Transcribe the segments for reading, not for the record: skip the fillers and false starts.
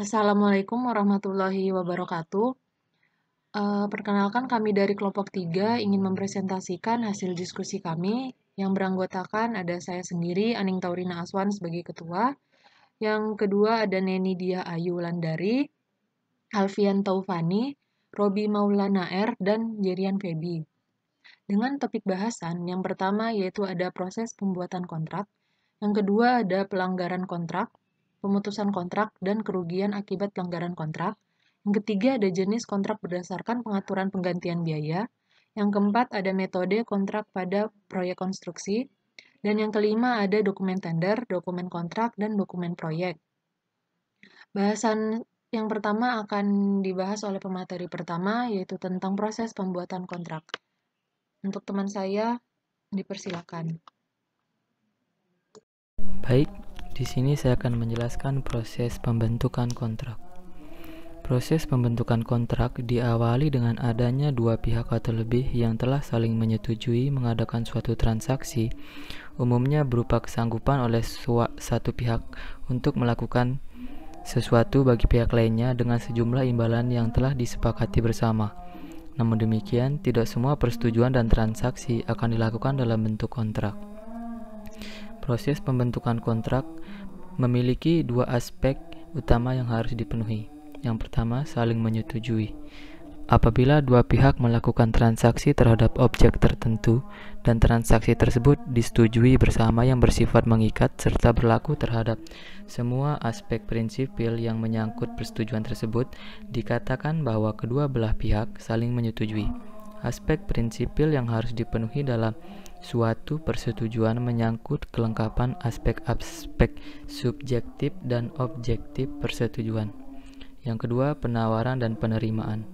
Assalamualaikum warahmatullahi wabarakatuh. Perkenalkan kami dari kelompok 3 ingin mempresentasikan hasil diskusi kami yang beranggotakan ada saya sendiri, Aning Taurina Aswan sebagai ketua. Yang kedua ada Neni Dia Ayu Landari, Alfian Taufani, Robi Maulana R, dan Jerian Febi. Dengan topik bahasan, yang pertama yaitu ada proses pembuatan kontrak, yang kedua ada pelanggaran kontrak, pemutusan kontrak, dan kerugian akibat pelanggaran kontrak. Yang ketiga ada jenis kontrak berdasarkan pengaturan penggantian biaya. Yang keempat ada metode kontrak pada proyek konstruksi. Dan yang kelima ada dokumen tender, dokumen kontrak, dan dokumen proyek. Bahasan yang pertama akan dibahas oleh pemateri pertama, yaitu tentang proses pembuatan kontrak. Untuk teman saya, dipersilakan. Baik, di sini saya akan menjelaskan proses pembentukan kontrak. Proses pembentukan kontrak diawali dengan adanya dua pihak atau lebih yang telah saling menyetujui mengadakan suatu transaksi, umumnya berupa kesanggupan oleh satu pihak untuk melakukan sesuatu bagi pihak lainnya dengan sejumlah imbalan yang telah disepakati bersama. Namun demikian, tidak semua persetujuan dan transaksi akan dilakukan dalam bentuk kontrak. Proses pembentukan kontrak memiliki dua aspek utama yang harus dipenuhi. Yang pertama, saling menyetujui. Apabila dua pihak melakukan transaksi terhadap objek tertentu dan transaksi tersebut disetujui bersama yang bersifat mengikat serta berlaku terhadap semua aspek prinsipil yang menyangkut persetujuan tersebut, dikatakan bahwa kedua belah pihak saling menyetujui. Aspek prinsipil yang harus dipenuhi dalam suatu persetujuan menyangkut kelengkapan aspek-aspek subjektif dan objektif persetujuan. Yang kedua, penawaran dan penerimaan.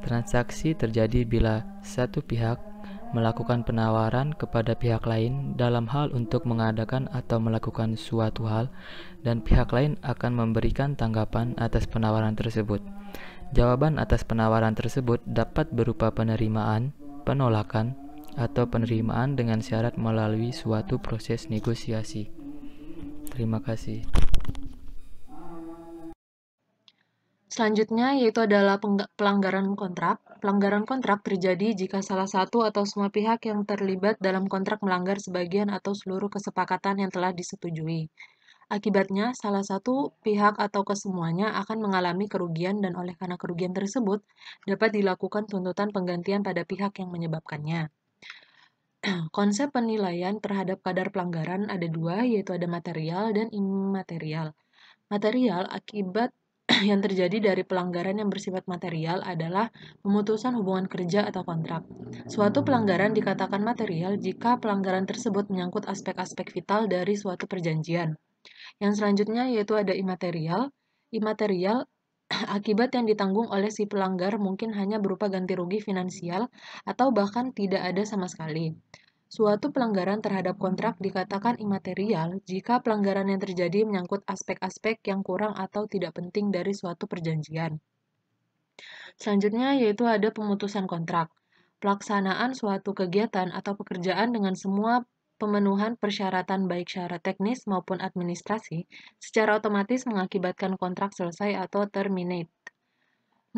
Transaksi terjadi bila satu pihak melakukan penawaran kepada pihak lain dalam hal untuk mengadakan atau melakukan suatu hal, dan pihak lain akan memberikan tanggapan atas penawaran tersebut. Jawaban atas penawaran tersebut dapat berupa penerimaan, penolakan, atau penerimaan dengan syarat melalui suatu proses negosiasi. Terima kasih. Selanjutnya yaitu adalah pelanggaran kontrak. Pelanggaran kontrak terjadi jika salah satu atau semua pihak yang terlibat dalam kontrak melanggar sebagian atau seluruh kesepakatan yang telah disetujui. Akibatnya, salah satu pihak atau kesemuanya akan mengalami kerugian dan oleh karena kerugian tersebut dapat dilakukan tuntutan penggantian pada pihak yang menyebabkannya. Konsep penilaian terhadap kadar pelanggaran ada dua, yaitu ada material dan imaterial. Material akibat yang terjadi dari pelanggaran yang bersifat material adalah pemutusan hubungan kerja atau kontrak. Suatu pelanggaran dikatakan material jika pelanggaran tersebut menyangkut aspek-aspek vital dari suatu perjanjian. Yang selanjutnya yaitu ada imaterial. Imaterial akibat yang ditanggung oleh si pelanggar mungkin hanya berupa ganti rugi finansial atau bahkan tidak ada sama sekali. Suatu pelanggaran terhadap kontrak dikatakan imaterial jika pelanggaran yang terjadi menyangkut aspek-aspek yang kurang atau tidak penting dari suatu perjanjian. Selanjutnya yaitu ada pemutusan kontrak. Pelaksanaan suatu kegiatan atau pekerjaan dengan semua pemenuhan persyaratan baik syarat teknis maupun administrasi secara otomatis mengakibatkan kontrak selesai atau terminate.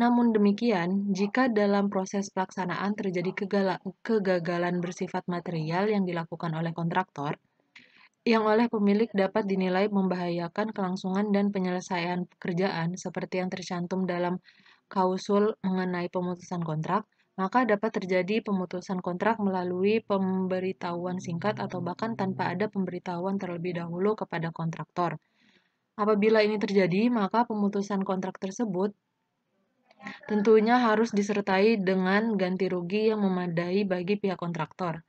Namun demikian, jika dalam proses pelaksanaan terjadi kegagalan bersifat material yang dilakukan oleh kontraktor, yang oleh pemilik dapat dinilai membahayakan kelangsungan dan penyelesaian pekerjaan seperti yang tercantum dalam klausul mengenai pemutusan kontrak, maka dapat terjadi pemutusan kontrak melalui pemberitahuan singkat atau bahkan tanpa ada pemberitahuan terlebih dahulu kepada kontraktor. Apabila ini terjadi, maka pemutusan kontrak tersebut tentunya harus disertai dengan ganti rugi yang memadai bagi pihak kontraktor.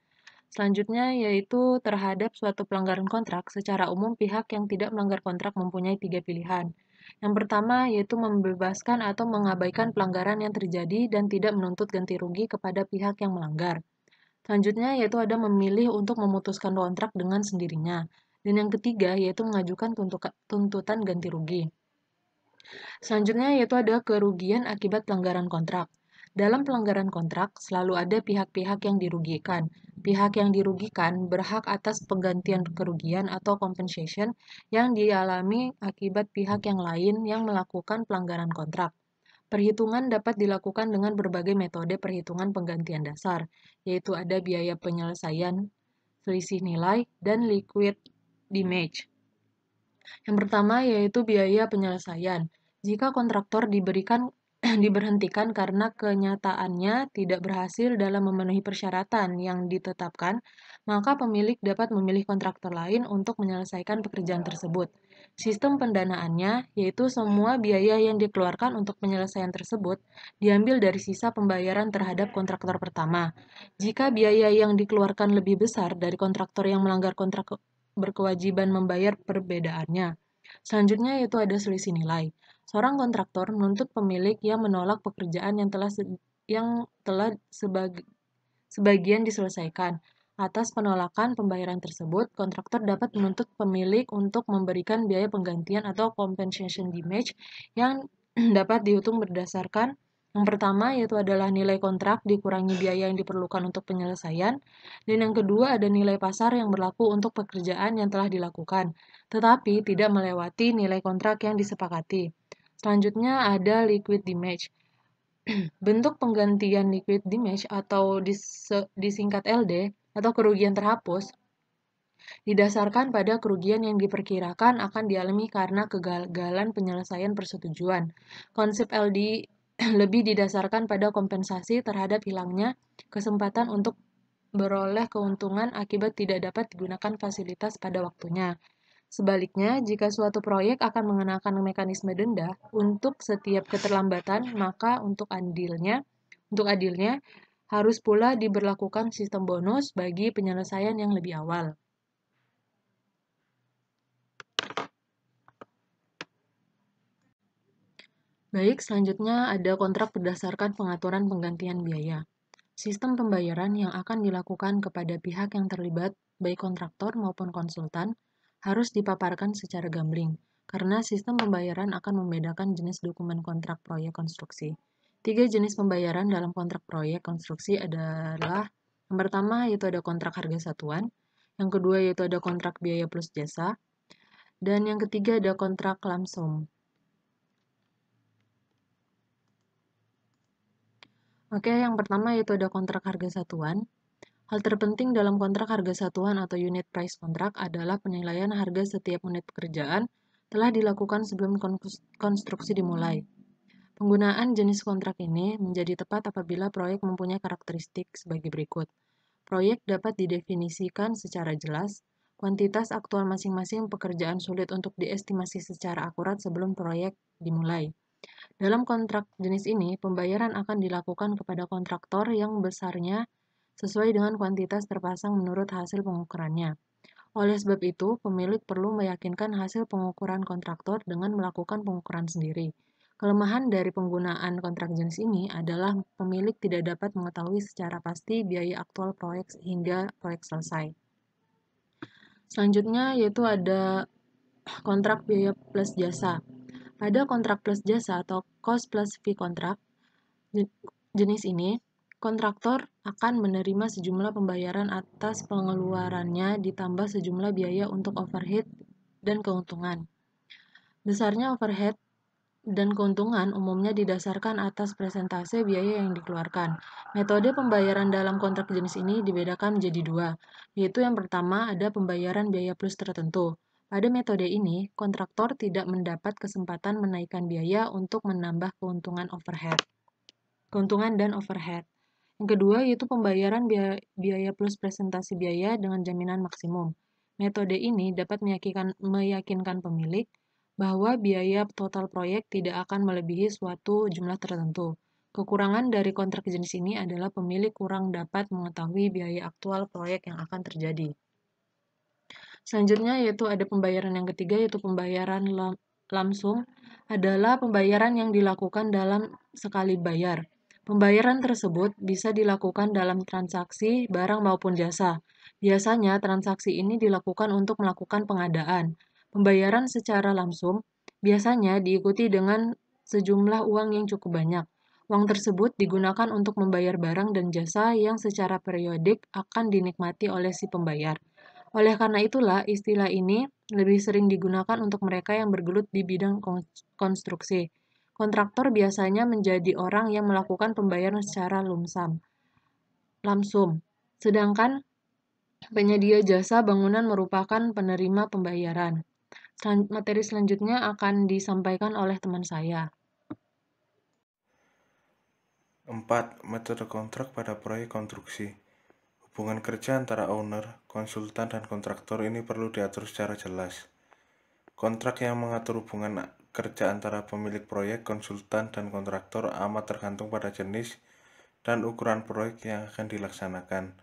Selanjutnya yaitu terhadap suatu pelanggaran kontrak, secara umum pihak yang tidak melanggar kontrak mempunyai 3 pilihan. Yang pertama yaitu membebaskan atau mengabaikan pelanggaran yang terjadi dan tidak menuntut ganti rugi kepada pihak yang melanggar. Selanjutnya yaitu ada memilih untuk memutuskan kontrak dengan sendirinya. Dan yang ketiga yaitu mengajukan tuntutan ganti rugi. Selanjutnya yaitu ada kerugian akibat pelanggaran kontrak. Dalam pelanggaran kontrak, selalu ada pihak-pihak yang dirugikan. Pihak yang dirugikan berhak atas penggantian kerugian atau compensation yang dialami akibat pihak yang lain yang melakukan pelanggaran kontrak. Perhitungan dapat dilakukan dengan berbagai metode perhitungan penggantian dasar, yaitu ada biaya penyelesaian, selisih nilai, dan liquid damage. Yang pertama yaitu biaya penyelesaian. Jika kontraktor diberhentikan karena kenyataannya tidak berhasil dalam memenuhi persyaratan yang ditetapkan, maka pemilik dapat memilih kontraktor lain untuk menyelesaikan pekerjaan tersebut. Sistem pendanaannya yaitu semua biaya yang dikeluarkan untuk penyelesaian tersebut diambil dari sisa pembayaran terhadap kontraktor pertama. Jika biaya yang dikeluarkan lebih besar dari kontraktor yang melanggar kontrak berkewajiban membayar perbedaannya. Selanjutnya yaitu ada selisih nilai. Seorang kontraktor menuntut pemilik yang menolak pekerjaan yang telah sebagian diselesaikan. Atas penolakan pembayaran tersebut, kontraktor dapat menuntut pemilik untuk memberikan biaya penggantian atau compensation damage yang dapat dihitung berdasarkan yang pertama yaitu adalah nilai kontrak dikurangi biaya yang diperlukan untuk penyelesaian, dan yang kedua ada nilai pasar yang berlaku untuk pekerjaan yang telah dilakukan, tetapi tidak melewati nilai kontrak yang disepakati. Selanjutnya ada liquid damage. Bentuk penggantian liquid damage atau disingkat LD atau kerugian terhapus didasarkan pada kerugian yang diperkirakan akan dialami karena kegagalan penyelesaian persetujuan. Konsep LD lebih didasarkan pada kompensasi terhadap hilangnya kesempatan untuk beroleh keuntungan akibat tidak dapat digunakan fasilitas pada waktunya. Sebaliknya, jika suatu proyek akan mengenakan mekanisme denda untuk setiap keterlambatan, maka untuk adilnya harus pula diberlakukan sistem bonus bagi penyelesaian yang lebih awal. Baik, selanjutnya ada kontrak berdasarkan pengaturan penggantian biaya. Sistem pembayaran yang akan dilakukan kepada pihak yang terlibat, baik kontraktor maupun konsultan, harus dipaparkan secara gambling, karena sistem pembayaran akan membedakan jenis dokumen kontrak proyek konstruksi. 3 jenis pembayaran dalam kontrak proyek konstruksi adalah yang pertama yaitu ada kontrak harga satuan, yang kedua yaitu ada kontrak biaya plus jasa, dan yang ketiga ada kontrak lump sum. Oke, yang pertama yaitu ada kontrak harga satuan. Hal terpenting dalam kontrak harga satuan atau unit price kontrak adalah penilaian harga setiap unit pekerjaan telah dilakukan sebelum konstruksi dimulai. Penggunaan jenis kontrak ini menjadi tepat apabila proyek mempunyai karakteristik sebagai berikut. Proyek dapat didefinisikan secara jelas, kuantitas aktual masing-masing pekerjaan sulit untuk diestimasi secara akurat sebelum proyek dimulai. Dalam kontrak jenis ini, pembayaran akan dilakukan kepada kontraktor yang besarnya sesuai dengan kuantitas terpasang menurut hasil pengukurannya. Oleh sebab itu, pemilik perlu meyakinkan hasil pengukuran kontraktor dengan melakukan pengukuran sendiri. Kelemahan dari penggunaan kontrak jenis ini adalah pemilik tidak dapat mengetahui secara pasti biaya aktual proyek hingga proyek selesai. Selanjutnya yaitu ada kontrak biaya plus jasa. Pada kontrak plus jasa atau cost plus fee kontrak, jenis ini, kontraktor akan menerima sejumlah pembayaran atas pengeluarannya ditambah sejumlah biaya untuk overhead dan keuntungan. Besarnya overhead dan keuntungan umumnya didasarkan atas persentase biaya yang dikeluarkan. Metode pembayaran dalam kontrak jenis ini dibedakan menjadi dua, yaitu yang pertama ada pembayaran biaya plus tertentu. Pada metode ini, kontraktor tidak mendapat kesempatan menaikkan biaya untuk menambah keuntungan dan overhead. Yang kedua yaitu pembayaran biaya plus presentasi biaya dengan jaminan maksimum. Metode ini dapat meyakinkan pemilik bahwa biaya total proyek tidak akan melebihi suatu jumlah tertentu. Kekurangan dari kontrak jenis ini adalah pemilik kurang dapat mengetahui biaya aktual proyek yang akan terjadi. Selanjutnya yaitu ada pembayaran yang ketiga yaitu pembayaran langsung adalah pembayaran yang dilakukan dalam sekali bayar. Pembayaran tersebut bisa dilakukan dalam transaksi barang maupun jasa. Biasanya transaksi ini dilakukan untuk melakukan pengadaan. Pembayaran secara langsung biasanya diikuti dengan sejumlah uang yang cukup banyak. Uang tersebut digunakan untuk membayar barang dan jasa yang secara periodik akan dinikmati oleh si pembayar. Oleh karena itulah, istilah ini lebih sering digunakan untuk mereka yang bergelut di bidang konstruksi. Kontraktor biasanya menjadi orang yang melakukan pembayaran secara lamsum, sedangkan penyedia jasa bangunan merupakan penerima pembayaran. Materi selanjutnya akan disampaikan oleh teman saya. 4. Metode kontrak pada proyek konstruksi. Hubungan kerja antara owner, konsultan, dan kontraktor ini perlu diatur secara jelas. Kontrak yang mengatur hubungan kerja antara pemilik proyek, konsultan, dan kontraktor amat tergantung pada jenis dan ukuran proyek yang akan dilaksanakan.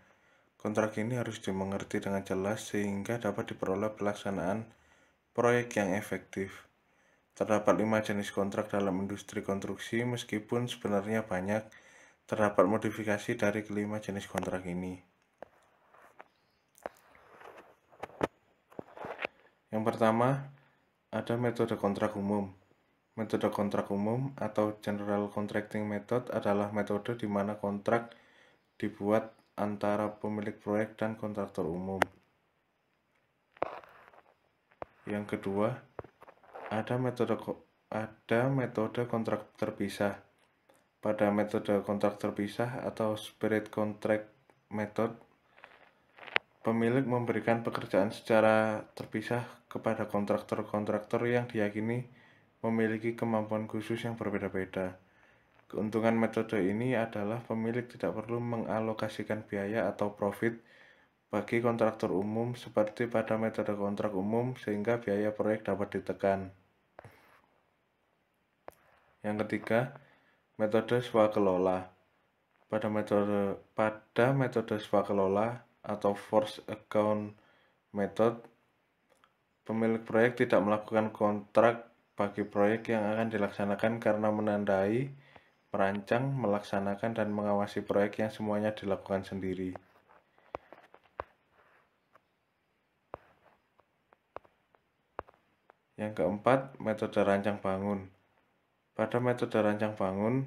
Kontrak ini harus dimengerti dengan jelas sehingga dapat diperoleh pelaksanaan proyek yang efektif. Terdapat 5 jenis kontrak dalam industri konstruksi, meskipun sebenarnya banyak, terdapat modifikasi dari kelima jenis kontrak ini. Yang pertama, ada metode kontrak umum. Metode kontrak umum atau General Contracting Method adalah metode di mana kontrak dibuat antara pemilik proyek dan kontraktor umum. Yang kedua, ada metode kontrak terpisah. Pada metode kontrak terpisah atau Spirit Contract Method, pemilik memberikan pekerjaan secara terpisah kepada kontraktor-kontraktor yang diyakini memiliki kemampuan khusus yang berbeda-beda. Keuntungan metode ini adalah pemilik tidak perlu mengalokasikan biaya atau profit bagi kontraktor umum seperti pada metode kontrak umum, sehingga biaya proyek dapat ditekan. Yang ketiga, metode swakelola. Pada metode swakelola atau Force Account Method, pemilik proyek tidak melakukan kontrak bagi proyek yang akan dilaksanakan karena menandai, merancang, melaksanakan, dan mengawasi proyek yang semuanya dilakukan sendiri. Yang keempat, metode rancang bangun. Pada metode rancang bangun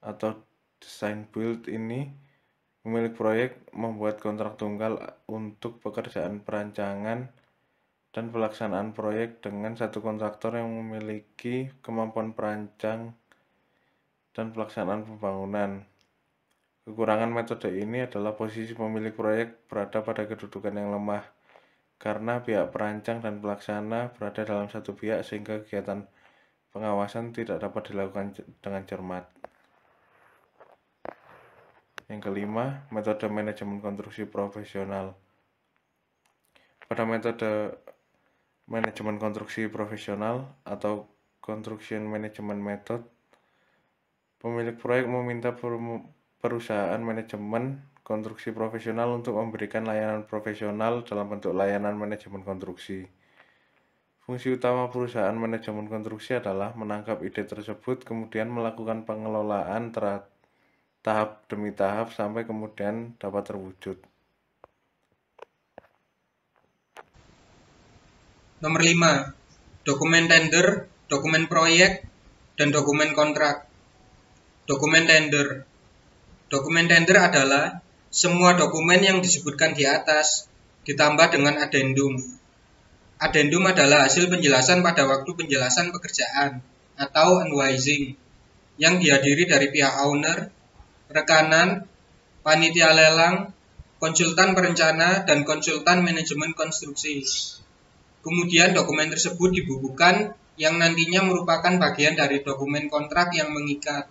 atau design build ini, pemilik proyek membuat kontrak tunggal untuk pekerjaan perancangan dan pelaksanaan proyek dengan satu kontraktor yang memiliki kemampuan perancang dan pelaksanaan pembangunan. Kekurangan metode ini adalah posisi pemilik proyek berada pada kedudukan yang lemah, karena pihak perancang dan pelaksana berada dalam satu pihak sehingga kegiatan pengawasan tidak dapat dilakukan dengan cermat. Yang kelima, metode manajemen konstruksi profesional. Pada metode manajemen konstruksi profesional atau Construction Management Method, pemilik proyek meminta perusahaan manajemen konstruksi profesional untuk memberikan layanan profesional dalam bentuk layanan manajemen konstruksi. Fungsi utama perusahaan manajemen konstruksi adalah menangkap ide tersebut, kemudian melakukan pengelolaan tahap demi tahap sampai kemudian dapat terwujud. Nomor 5. Dokumen tender, dokumen proyek, dan dokumen kontrak. Dokumen tender. Dokumen tender adalah semua dokumen yang disebutkan di atas ditambah dengan addendum. Addendum adalah hasil penjelasan pada waktu penjelasan pekerjaan atau unwising yang dihadiri dari pihak owner, rekanan, panitia lelang, konsultan perencana, dan konsultan manajemen konstruksi. Kemudian dokumen tersebut dibukukan yang nantinya merupakan bagian dari dokumen kontrak yang mengikat.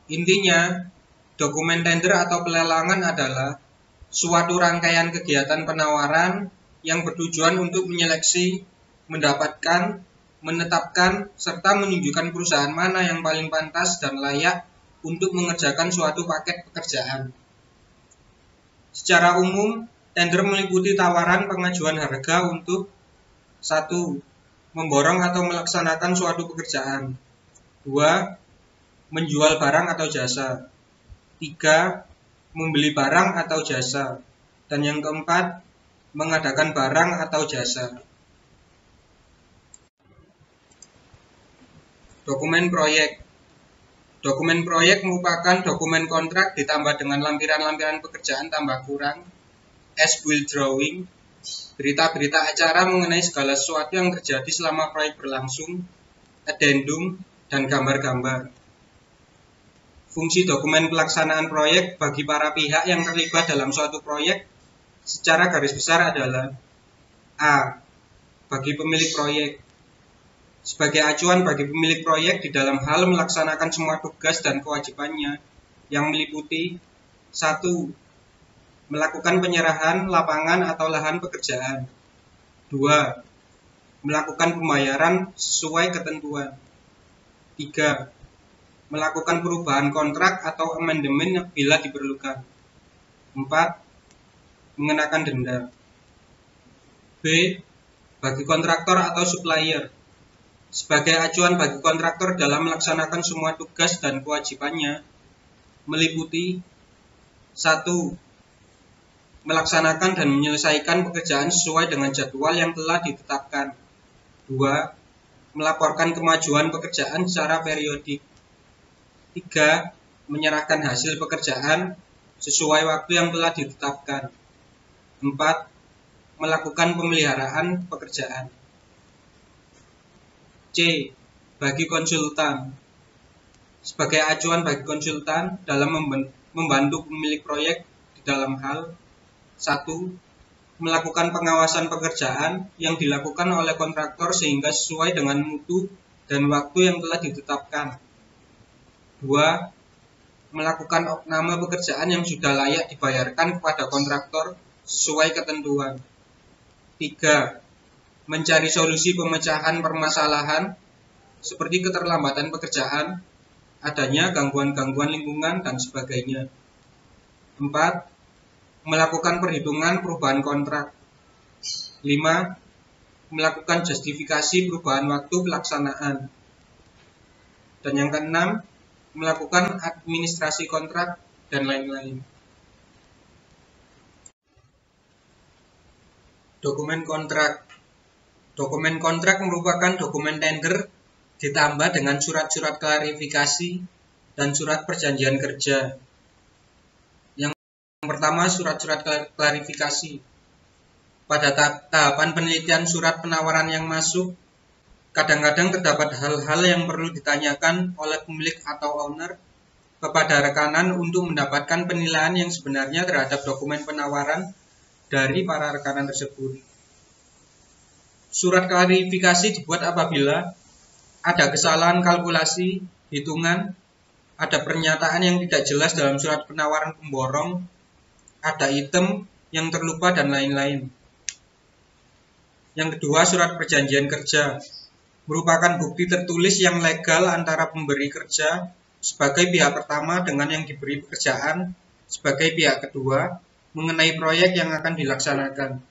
Intinya, dokumen tender atau pelelangan adalah suatu rangkaian kegiatan penawaran yang bertujuan untuk menyeleksi, mendapatkan, menetapkan, serta menunjukkan perusahaan mana yang paling pantas dan layak untuk mengerjakan suatu paket pekerjaan. Secara umum, tender meliputi tawaran pengajuan harga untuk 1. Memborong atau melaksanakan suatu pekerjaan. 2. Menjual barang atau jasa. 3. Membeli barang atau jasa. Dan yang keempat, mengadakan barang atau jasa. Dokumen proyek. Dokumen proyek merupakan dokumen kontrak ditambah dengan lampiran-lampiran pekerjaan tambah kurang, as-built drawing, berita-berita acara mengenai segala sesuatu yang terjadi selama proyek berlangsung, addendum, dan gambar-gambar. Fungsi dokumen pelaksanaan proyek bagi para pihak yang terlibat dalam suatu proyek secara garis besar adalah: A. Bagi pemilik proyek, sebagai acuan bagi pemilik proyek di dalam hal melaksanakan semua tugas dan kewajibannya yang meliputi 1. Melakukan penyerahan lapangan atau lahan pekerjaan. 2. Melakukan pembayaran sesuai ketentuan. 3. Melakukan perubahan kontrak atau amandemen bila diperlukan. 4. Mengenakan denda. B. Bagi kontraktor atau supplier, sebagai acuan bagi kontraktor dalam melaksanakan semua tugas dan kewajibannya meliputi 1. Melaksanakan dan menyelesaikan pekerjaan sesuai dengan jadwal yang telah ditetapkan. 2. Melaporkan kemajuan pekerjaan secara periodik. 3. Menyerahkan hasil pekerjaan sesuai waktu yang telah ditetapkan. 4. Melakukan pemeliharaan pekerjaan. C. Bagi konsultan, sebagai acuan bagi konsultan dalam membantu pemilik proyek di dalam hal 1. Melakukan pengawasan pekerjaan yang dilakukan oleh kontraktor sehingga sesuai dengan mutu dan waktu yang telah ditetapkan. 2. Melakukan opname pekerjaan yang sudah layak dibayarkan kepada kontraktor sesuai ketentuan. 3. Mencari solusi pemecahan permasalahan seperti keterlambatan pekerjaan, adanya gangguan-gangguan lingkungan, dan sebagainya. 4. Melakukan perhitungan perubahan kontrak. 5. Melakukan justifikasi perubahan waktu pelaksanaan. Dan yang keenam, melakukan administrasi kontrak dan lain-lain. Dokumen kontrak. Dokumen kontrak merupakan dokumen tender ditambah dengan surat-surat klarifikasi dan surat perjanjian kerja. Yang pertama, surat-surat klarifikasi. Pada tahapan penelitian surat penawaran yang masuk, kadang-kadang terdapat hal-hal yang perlu ditanyakan oleh pemilik atau owner kepada rekanan untuk mendapatkan penilaian yang sebenarnya terhadap dokumen penawaran dari para rekanan tersebut. Surat klarifikasi dibuat apabila ada kesalahan kalkulasi, hitungan, ada pernyataan yang tidak jelas dalam surat penawaran pemborong, ada item yang terlupa, dan lain-lain. Yang kedua, surat perjanjian kerja merupakan bukti tertulis yang legal antara pemberi kerja sebagai pihak pertama dengan yang diberi pekerjaan sebagai pihak kedua mengenai proyek yang akan dilaksanakan.